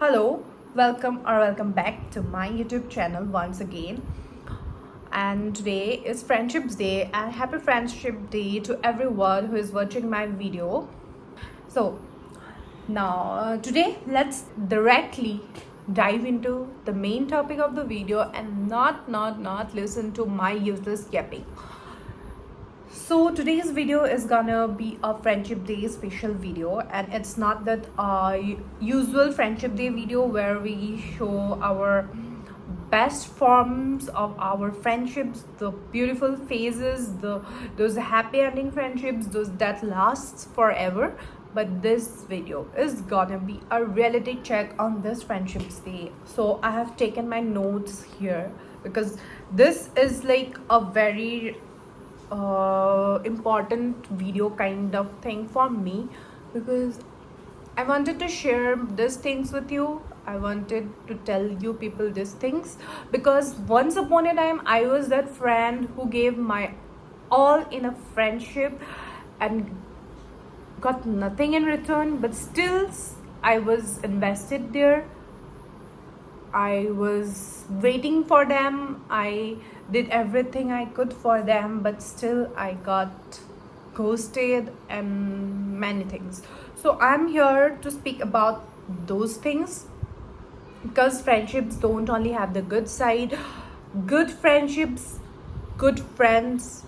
Hello, welcome back to my YouTube channel once again. And today is Friendships Day, and happy Friendship Day to everyone who is watching my video. So, now today let's directly dive into the main topic of the video and not listen to my useless yapping. So today's video is gonna be a friendship day special video, and it's not that usual friendship day video where we show our best forms of our friendships, the beautiful phases, those happy ending friendships, those that lasts forever. But this video is gonna be a reality check on this friendships day. So I have taken my notes here because this is like a very important video kind of thing for me, because I wanted to share these things with you. I wanted to tell you people these things because once upon a time I was that friend who gave my all in a friendship and got nothing in return, but still I was invested there. I was waiting for them. I did everything I could for them, but still I got ghosted and many things. So I'm here to speak about those things because friendships don't only have the good side. Good friendships, good friends,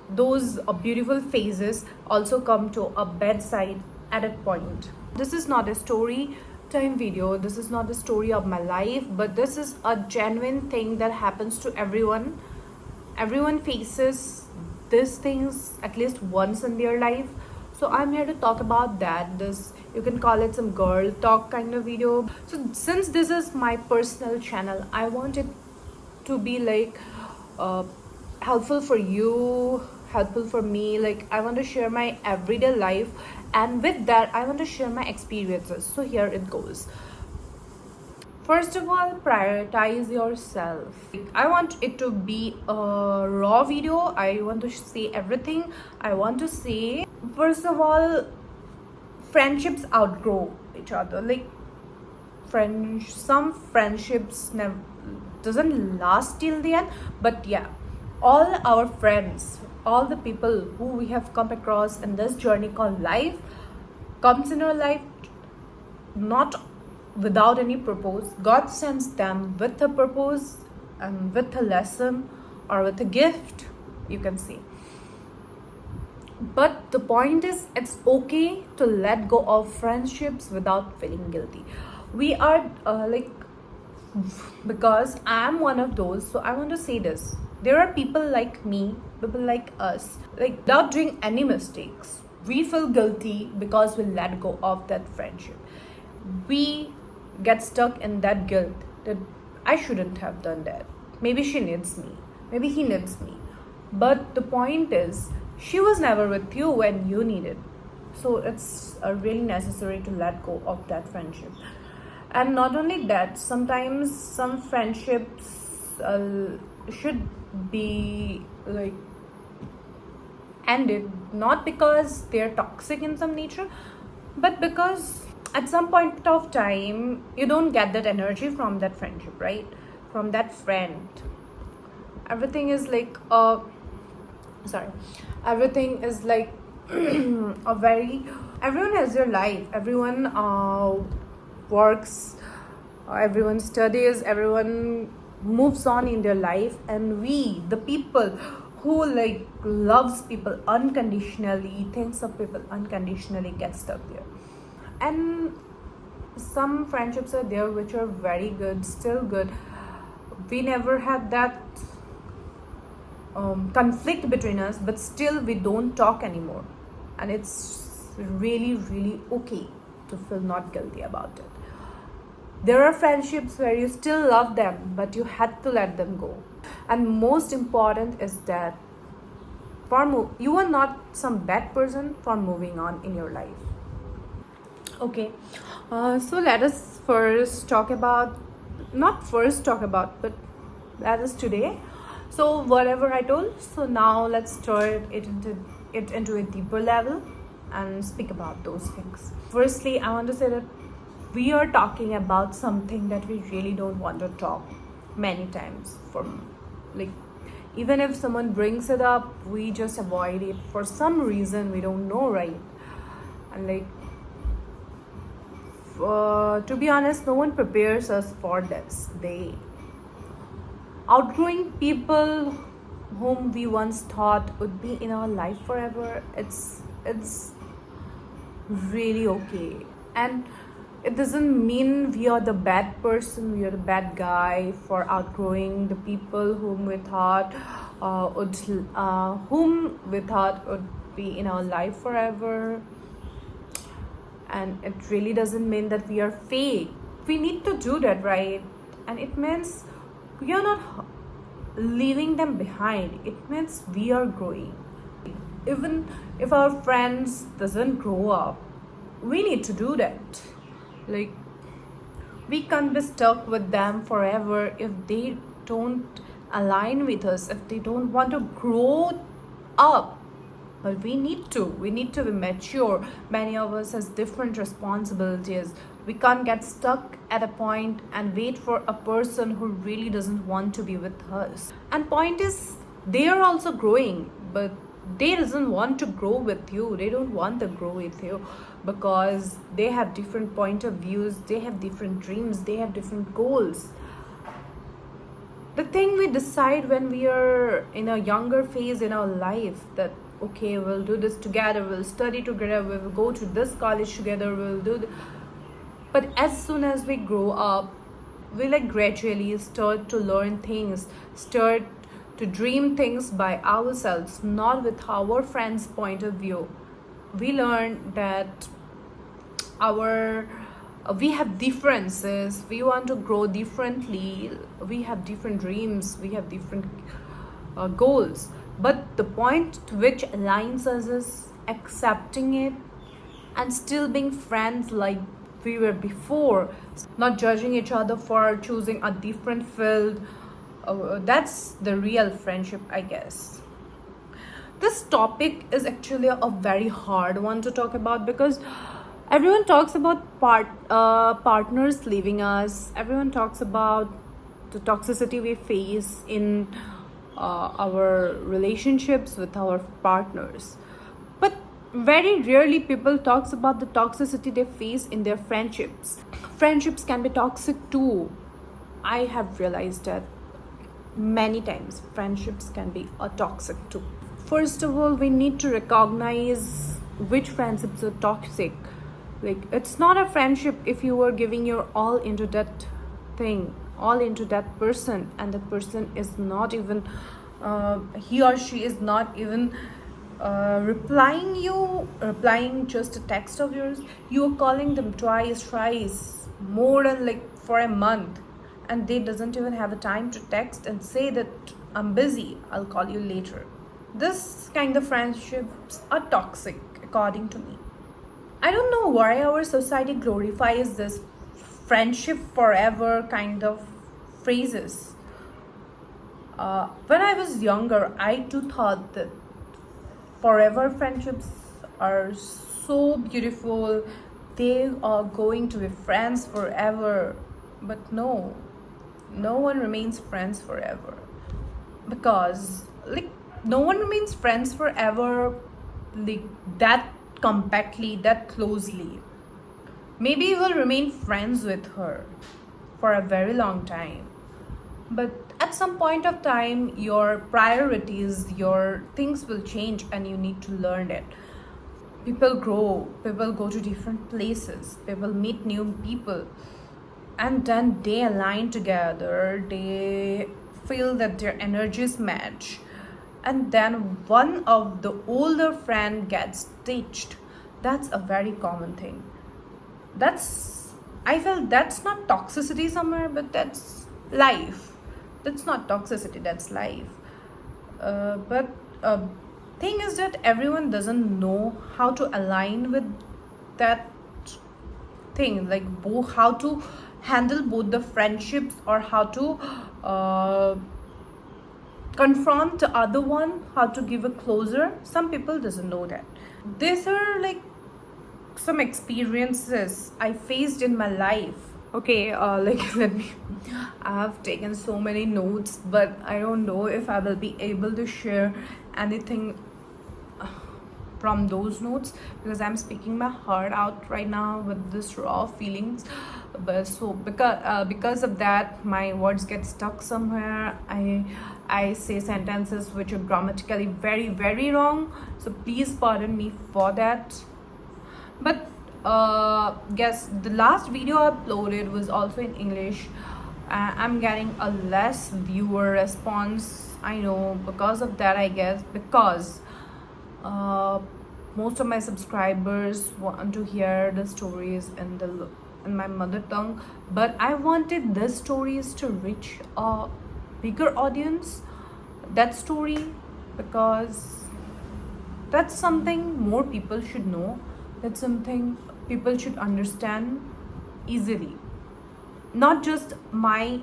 those beautiful phases also come to a bad side at a point. This is not a story time video, this is not the story of my life, but this is a genuine thing that happens to everyone faces these things at least once in their life. So I'm here to talk about that. This, you can call it some girl talk kind of video. So since this is my personal channel, I want it to be like helpful for you, helpful for me. Like, I want to share my everyday life, and with that I want to share my experiences. So here it goes. First of all, prioritize yourself. I want it to be a raw video. I want to say everything I want to say. First of all, friendships outgrow each other. Like, some friendships never doesn't last till the end, but yeah, all our friends, all the people who we have come across in this journey called life, comes in our life not without any purpose. God sends them with a purpose and with a lesson or with a gift, you can say. But the point is, it's okay to let go of friendships without feeling guilty. We are because I'm one of those, so I want to say this. There are people like me, people like us, like without doing any mistakes, we feel guilty because we let go of that friendship. We get stuck in that guilt that I shouldn't have done that. Maybe she needs me, maybe he needs me. But the point is, she was never with you when you needed. So it's really necessary to let go of that friendship. And not only that, sometimes some friendships should be like ended, not because they're toxic in some nature, but because at some point of time you don't get that energy from that friendship, right? From that friend. Everything is like everything is like a very, everyone has their life, everyone works, everyone studies, everyone moves on in their life, and we, the people who like loves people unconditionally, thinks of people unconditionally, get stuck there. And some friendships are there which are very good, still good. We never had that conflict between us, but still we don't talk anymore, and it's really okay to feel not guilty about it. There are friendships where you still love them, but you had to let them go. And most important is that you are not some bad person for moving on in your life. Okay, so let us first talk about, not first talk about, but that is today. So whatever I told, so now let's start it into a deeper level and speak about those things. Firstly, I want to say that we are talking about something that we really don't want to talk many times. Like, even if someone brings it up, we just avoid it for some reason we don't know, right? And like, to be honest, no one prepares us for this. They outgrowing people whom we once thought would be in our life forever. It's really okay. And it doesn't mean we are the bad person, we are the bad guy for outgrowing the people whom we thought would be in our life forever. And it really doesn't mean that we are fake. We need to do that, right? And it means we are not leaving them behind. It means we are growing. Even if our friends doesn't grow up, we need to do that. Like, we can't be stuck with them forever if they don't align with us, if they don't want to grow up. But we need to be mature. Many of us has different responsibilities. We can't get stuck at a point and wait for a person who really doesn't want to be with us. And point is, they are also growing, but they doesn't want to grow with you. They don't want to grow with you because they have different point of views, they have different dreams, they have different goals. The thing we decide when we are in a younger phase in our life, that okay, we'll do this together, we'll study together, we'll go to this college together, but as soon as we grow up, we like gradually start to learn things, start to dream things by ourselves, not with our friends point of view. We learn that our we have differences, we want to grow differently, we have different dreams, we have different goals, but the point to which aligns us is accepting it and still being friends like we were before, not judging each other for choosing a different field. That's the real friendship, I guess. This topic is actually a very hard one to talk about because everyone talks about partners leaving us. Everyone talks about the toxicity we face in our relationships with our partners, but very rarely people talks about the toxicity they face in their friendships. Friendships can be toxic too. I have realized that many times friendships can be a toxic too. First of all, we need to recognize which friendships are toxic. Like, it's not a friendship if you are giving your all into that thing, all into that person, and that person is not even he or she is not even replying just a text of yours. You are calling them thrice more than like for a month, and they doesn't even have a time to text and say that I'm busy, I'll call you later. This kind of friendships are toxic according to me. I don't know why our society glorifies this friendship forever kind of phrases. When I was younger, I too thought that forever friendships are so beautiful, they are going to be friends forever. But no one remains friends forever. Because, like, no one remains friends forever, like, that compactly, that closely. Maybe you will remain friends with her for a very long time, but at some point of time your priorities, your things will change, and you need to learn it. People grow, people go to different places, people meet new people, and then they align together, they feel that their energies match, and then one of the older friend gets ditched. That's a very common thing. That's, I feel that's not toxicity somewhere, but that's life. That's not toxicity, that's life. But thing is that everyone doesn't know how to align with that thing, like how to handle both the friendships, or how to confront the other one, how to give a closure. Some people doesn't know that. These are like some experiences I faced in my life. Okay, let me. I have taken so many notes, but I don't know if I will be able to share anything from those notes, because I'm speaking my heart out right now with this raw feelings. But so because of that, my words get stuck somewhere. I say sentences which are grammatically very very wrong. So please pardon me for that. But guess the last video I uploaded was also in English. I'm getting a less viewer response. I know because of that, I guess, because uh, most of my subscribers want to hear the stories in my mother tongue, but I wanted these stories to reach a bigger audience. That story, because that's something more people should know. That's something people should understand easily. Not just my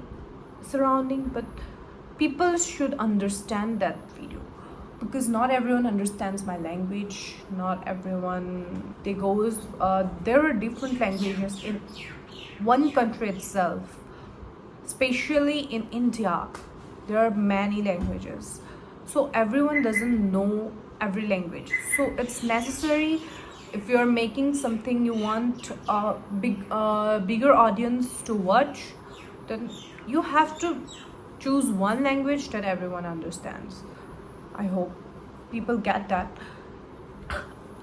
surrounding, but people should understand that video, because not everyone understands my language. Not everyone, they goes there are different languages in one country itself, especially in India. There are many languages, so everyone doesn't know every language. So it's necessary, if you're making something you want a bigger audience to watch, then you have to choose one language that everyone understands. I hope people get that.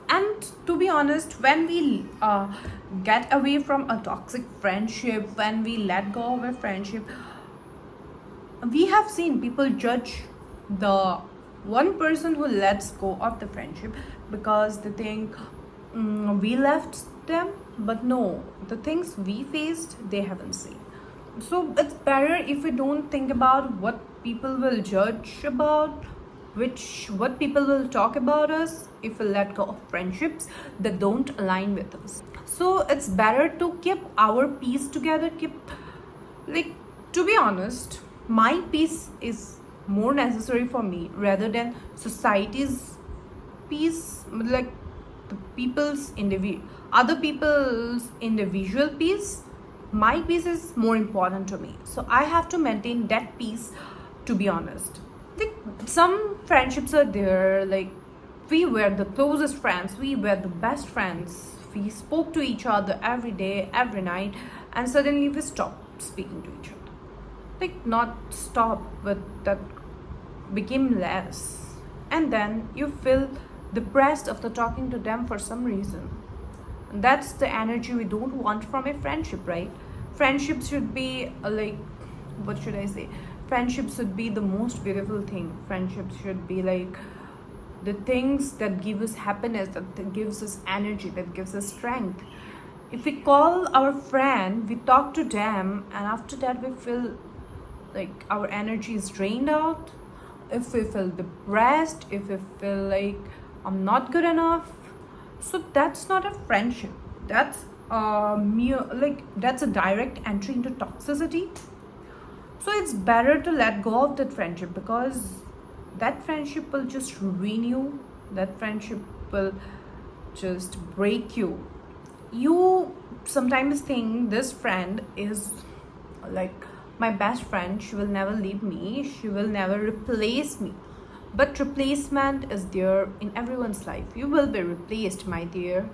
And to be honest, when we get away from a toxic friendship, when we let go of a friendship, we have seen people judge the one person who lets go of the friendship, because they think we left them, but no, the things we faced they haven't seen. So it's better if we don't think about what people will judge about, which what people will talk about us, if we let go of friendships that don't align with us. So it's better to keep our peace together. Keep, like, to be honest, my peace is more necessary for me rather than society's peace, like the other people's individual peace. My peace is more important to me, so I have to maintain that peace, to be honest. Like, some friendships are there, like we were the closest friends, we were the best friends, we spoke to each other every day, every night, and suddenly we stopped speaking to each other. Like, not stop, but that became less, and then you feel depressed after talking to them for some reason. And that's the energy we don't want from a friendship, right? Friendship should be like, what should I say, friendship should be the most beautiful thing. Friendship should be like the things that give us happiness, that gives us energy, that gives us strength. If we call our friend, we talk to them, and after that we feel like our energy is drained out, if we feel depressed, if we feel like I'm not good enough, so that's not a friendship. That's that's a direct entry into toxicity. So it's better to let go of that friendship, because that friendship will just ruin you. That friendship will just break you. You sometimes think this friend is like my best friend, she will never leave me, she will never replace me. But replacement is there in everyone's life. You will be replaced, my dear,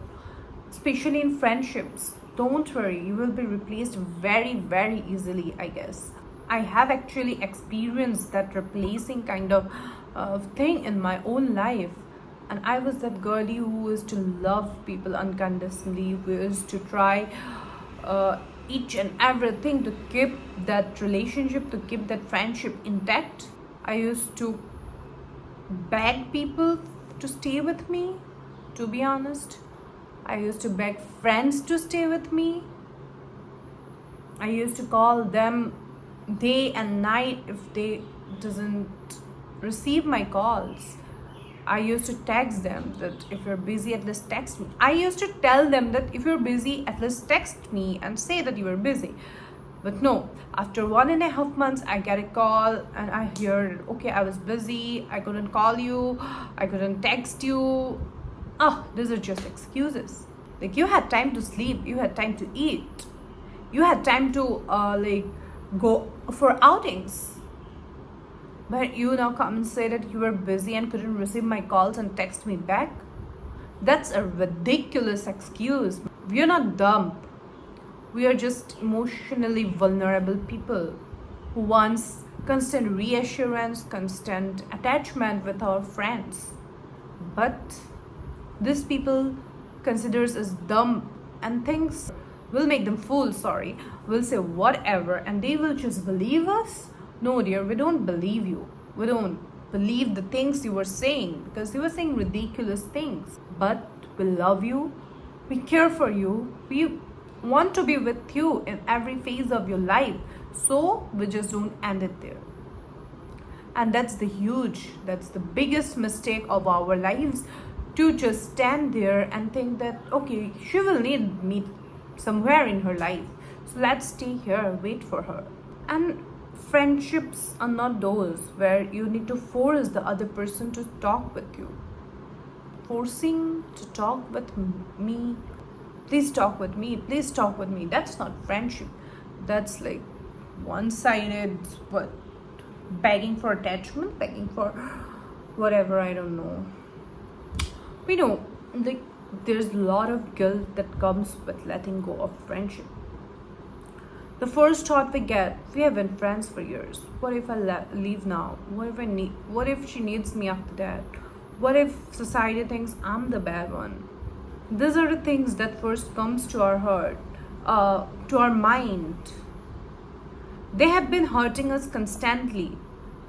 especially in friendships. Don't worry, you will be replaced very very easily, I guess. I have actually experienced that replacing kind of thing in my own life. And I was that girlie who used to love people unconditionally, who used to try each and everything to keep that relationship, to keep that friendship intact. I used to beg people to stay with me, to be honest. I used to beg friends to stay with me. I used to call them day and night if they doesn't receive my calls. I used to text them that if you're busy, at least text me. I used to tell them that if you're busy, at least text me and say that you are busy. But no, after 1.5 months, I get a call and I hear, okay, I was busy, I couldn't call you, I couldn't text you. These are just excuses. Like, you had time to sleep, you had time to eat, you had time to like go for outings. But you now come and say that you were busy and couldn't receive my calls and text me back. That's a ridiculous excuse. We are not dumb. We are just emotionally vulnerable people who wants constant reassurance, constant attachment with our friends. But these people considers us dumb and thinks we'll make them fools, sorry. We'll say whatever and they will just believe us? No, dear, we don't believe you. We don't believe the things you were saying because you were saying ridiculous things. But we love you, we care for you, we want to be with you in every phase of your life. So we just don't end it there. And that's the biggest mistake of our lives, to just stand there and think that, okay, she will need me somewhere in her life, so let's stay here, wait for her. And friendships are not those where you need to force the other person to talk with you. Forcing to talk with me, please talk with me, please talk with me, that's not friendship. That's like one-sided, what, begging for attachment, begging for whatever, I don't know. We know, like, there's a lot of guilt that comes with letting go of friendship. The first thought we get, we have been friends for years. What if I leave now? What if she needs me after that? What if society thinks I'm the bad one? These are the things that first comes to our heart, to our mind. They have been hurting us constantly,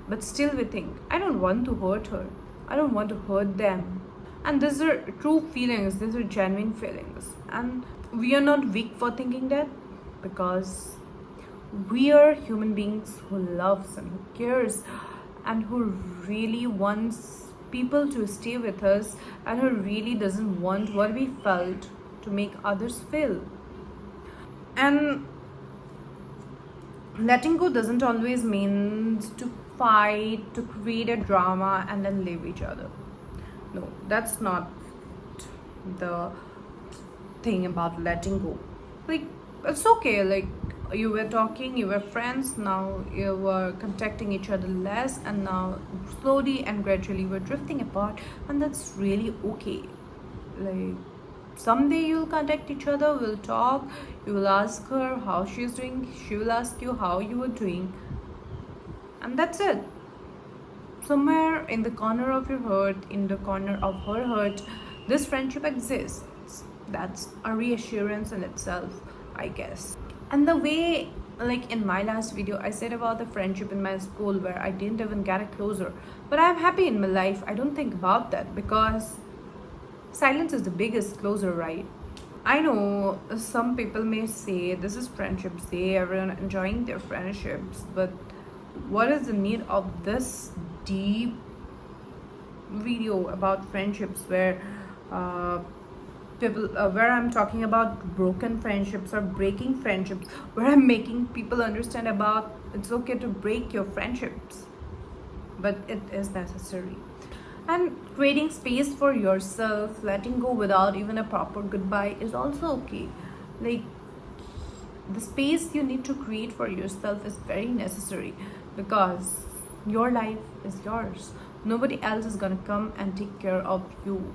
but still we think, I don't want to hurt her. I don't want to hurt them. And these are true feelings, these are genuine feelings. And we are not weak for thinking that, because we are human beings who loves and who cares and who really wants people to stay with us and who really doesn't want what we felt to make others feel. And letting go doesn't always mean to fight, to create a drama and then leave each other. No, that's not the thing about letting go. Like, it's okay, like, you were talking, you were friends, now you were contacting each other less, and now slowly and gradually we're drifting apart, and that's really okay. Like, someday you'll contact each other, we'll talk, you will ask her how she's doing, she will ask you how you were doing, and that's it. Somewhere in the corner of your heart, in the corner of her heart, this friendship exists. That's a reassurance in itself, I guess. And the way, like in my last video, I said about the friendship in my school where I didn't even get a closer, but I'm happy in my life. I don't think about that because silence is the biggest closer, right? I know some people may say this is friendships day, everyone enjoying their friendships, but what is the need of this deep video about friendships where people where I'm talking about broken friendships or breaking friendships, where I'm making people understand about it's okay to break your friendships, but it is necessary. And creating space for yourself, letting go without even a proper goodbye is also okay. Like, the space you need to create for yourself is very necessary, because your life is yours. Nobody else is gonna come and take care of you.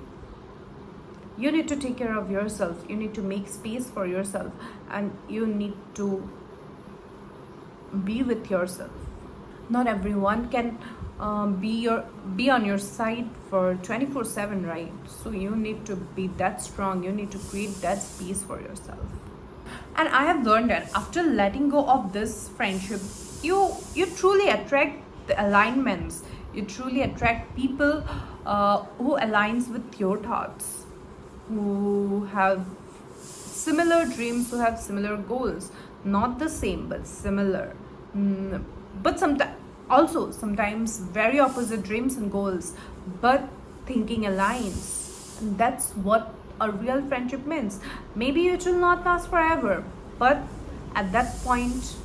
You need to take care of yourself. You need to make space for yourself, and you need to be with yourself. Not everyone can be on your side for 24/7, right? So you need to be that strong. You need to create that space for yourself. And I have learned that after letting go of this friendship, you truly attract the alignments. You truly attract people who aligns with your thoughts, who have similar dreams, who have similar goals, not the same but similar. But sometimes very opposite dreams and goals, but thinking aligns. And that's what a real friendship means. Maybe it will not last forever, but at that point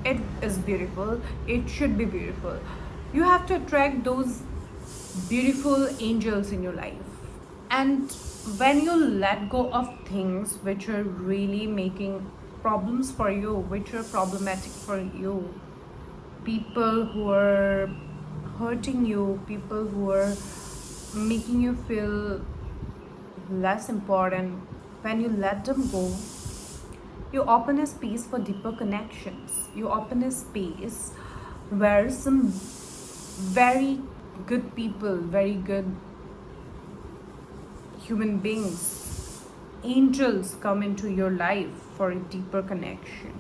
it is beautiful. It should be beautiful. You have to attract those beautiful angels in your life. And when you let go of things which are really making problems for you, which are problematic for you, people who are hurting you, people who are making you feel less important, when you let them go, you open a space for deeper connections. You open a space where some very good people, very good human beings, angels come into your life for a deeper connection.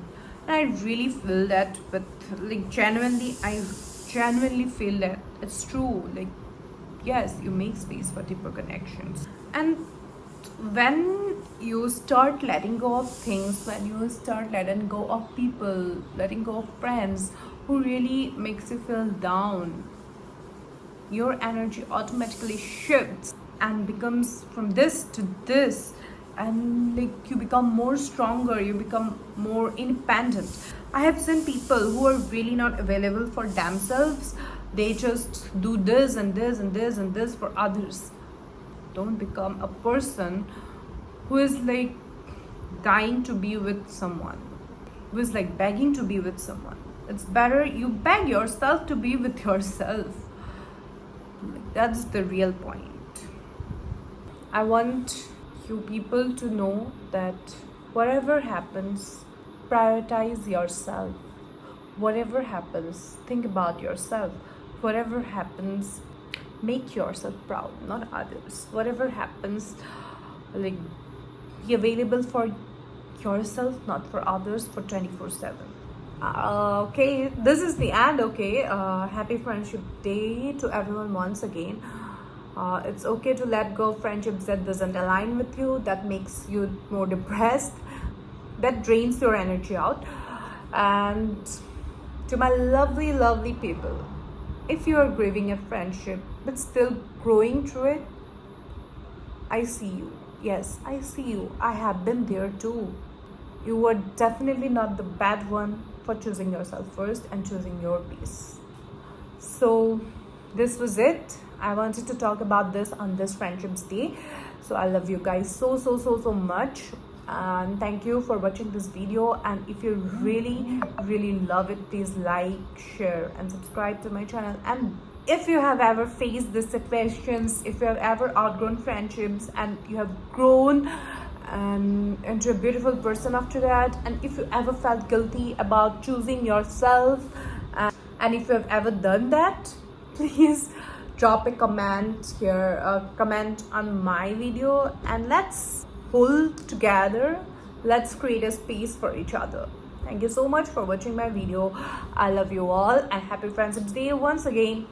And I really feel that with, like, genuinely, I genuinely feel that it's true. Like, yes, you make space for deeper connections. And when you start letting go of things, when you start letting go of people, letting go of friends who really makes you feel down, your energy automatically shifts and becomes from this to this, and like you become more stronger, you become more independent. I have seen people who are really not available for themselves. They just do this and this and this and this for others. Don't become a person who is like dying to be with someone, who is like begging to be with someone. It's better you beg yourself to be with yourself. That's the real point. I want you people to know that whatever happens, prioritize yourself. Whatever happens, think about yourself. Whatever happens, make yourself proud, not others. Whatever happens, like, be available for yourself, not for others, for 24/7. Okay, this is the end. Okay, happy Friendship Day to everyone once again. It's okay to let go of friendships that doesn't align with you, that makes you more depressed, that drains your energy out. And to my lovely, lovely people, if you are grieving a friendship but still growing through it, I see you. Yes, I see you. I have been there too. You were definitely not the bad one for choosing yourself first and choosing your peace. So this was it. I wanted to talk about this on this Friendships Day. So I love you guys so much, and thank you for watching this video. And if you really love it, please like, share and subscribe to my channel. And if you have ever faced these situations, if you have ever outgrown friendships and you have grown into a beautiful person after that, and if you ever felt guilty about choosing yourself, and if you have ever done that, please drop a comment here, a comment on my video, and let's pull together, let's create a space for each other. Thank you so much for watching my video. I love you all, and happy Friendships Day once again.